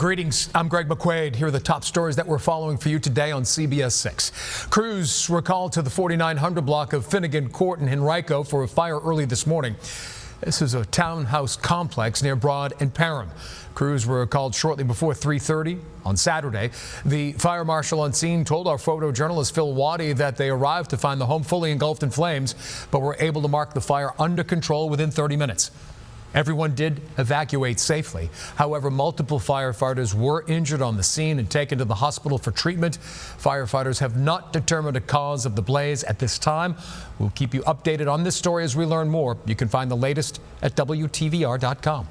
Greetings, I'm Greg McQuaid. Here are the top stories that we're following for you today on CBS 6. Crews were called to the 4900 block of Finnegan Court in Henrico for a fire early this morning. This is a townhouse complex near Broad and Parham. Crews were called shortly before 3:30 on Saturday. The fire marshal on scene told our photojournalist Phil Waddy that they arrived to find the home fully engulfed in flames, but were able to mark the fire under control within 30 minutes. Everyone did evacuate safely. However, multiple firefighters were injured on the scene and taken to the hospital for treatment. Firefighters have not determined a cause of the blaze at this time. We'll keep you updated on this story as we learn more. You can find the latest at WTVR.com.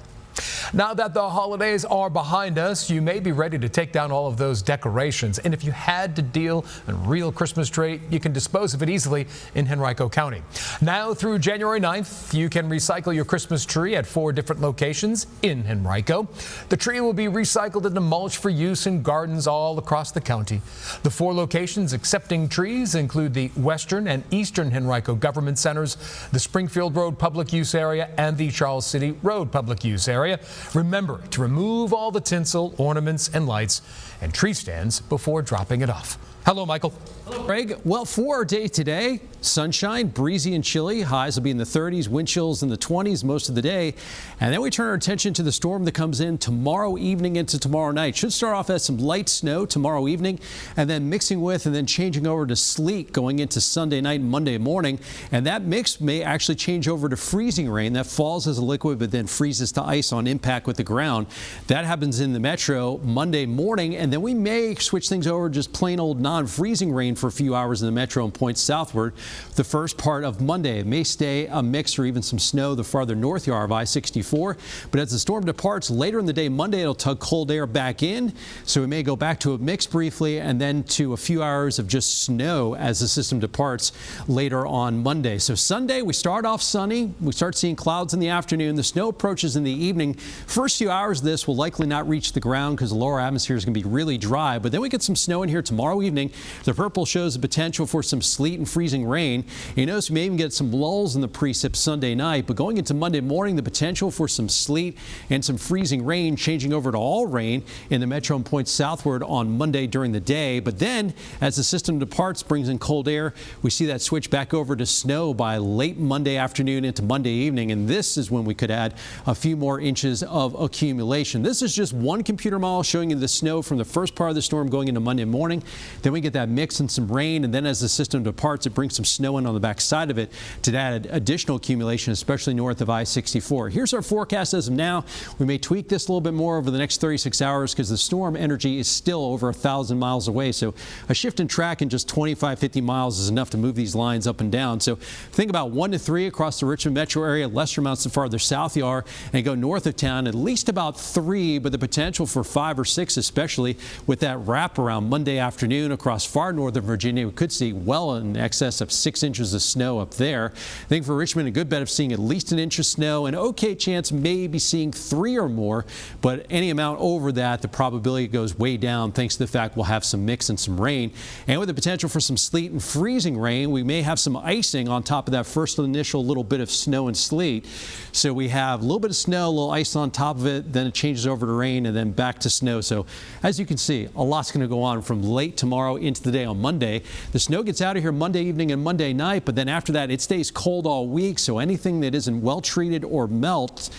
Now that the holidays are behind us, you may be ready to take down all of those decorations. And if you had to deal a real Christmas tree, you can dispose of it easily in Henrico County. Now through January 9th, you can recycle your Christmas tree at 4 different locations in Henrico. The tree will be recycled into mulch for use in gardens all across the county. The 4 locations accepting trees include the Western and Eastern Henrico Government Centers, the Springfield Road Public Use Area, and the Charles City Road Public Use Area. Remember to remove all the tinsel, ornaments, and lights and tree stands before dropping it off. Hello, Michael. Hello, Greg. Well, for our day today, sunshine, breezy and chilly. Highs will be in the 30s, wind chills in the 20s most of the day. And then we turn our attention to the storm that comes in tomorrow evening into tomorrow night. Should start off as some light snow tomorrow evening and then mixing with and then changing over to sleet going into Sunday night and Monday morning. And that mix may actually change over to freezing rain that falls as a liquid but then freezes to ice on impact with the ground. That happens in the metro Monday morning, and then we may switch things over to just plain old non-freezing rain for a few hours in the metro and points southward. The first part of Monday, it may stay a mix or even some snow the farther north you are of I-64. But as the storm departs later in the day Monday, it'll tug cold air back in. So we may go back to a mix briefly and then to a few hours of just snow as the system departs later on Monday. So Sunday, we start off sunny. We start seeing clouds in the afternoon. The snow approaches in the evening. First few hours of this will likely not reach the ground because the lower atmosphere is going to be really dry. But then we get some snow in here tomorrow evening. The purple shows the potential for some sleet and freezing rain. You notice we may even get some lulls in the precip Sunday night, but going into Monday morning, the potential for some sleet and some freezing rain changing over to all rain in the metro and points southward on Monday during the day. But then as the system departs, brings in cold air, we see that switch back over to snow by late Monday afternoon into Monday evening. And this is when we could add a few more inches of accumulation. This is just one computer model showing you the snow from the first part of the storm going into Monday morning. Then we get that mix and some rain, and then as the system departs, it brings some snow in on the back side of it to add additional accumulation, especially north of I-64. Here's our forecast as of now. We may tweak this a little bit more over the next 36 hours because the storm energy is still over 1,000 miles away. So a shift in track in just 25, 50 miles is enough to move these lines up and down. So think about 1 to 3 across the Richmond metro area, lesser amounts the farther south you are, and go north of town at least about 3, but the potential for 5 or 6, especially with that wrap around Monday afternoon across far northern Virginia. We could see well in excess of 6 inches of snow up there. I think for Richmond, a good bet of seeing at least an inch of snow, and okay chance maybe seeing 3 or more, but any amount over that, the probability goes way down thanks to the fact we'll have some mix and some rain. And with the potential for some sleet and freezing rain, we may have some icing on top of that first initial little bit of snow and sleet. So we have a little bit of snow, a little ice on top of it, then it changes over to rain and then back to snow. So as you can see, a lot's going to go on from late tomorrow into the day on Monday. The snow gets out of here Monday evening and Monday night, but then after that, it stays cold all week. So anything that isn't well treated or melts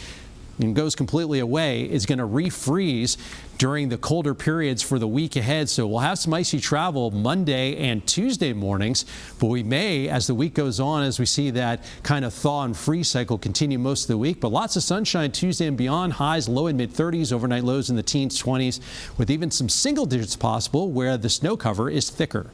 and goes completely away is going to refreeze during the colder periods for the week ahead. So we'll have some icy travel Monday and Tuesday mornings, but we may, as the week goes on, as we see that kind of thaw and freeze cycle continue most of the week. But lots of sunshine Tuesday and beyond, highs low and mid 30s, overnight lows in the teens, 20s, with even some single digits possible where the snow cover is thicker.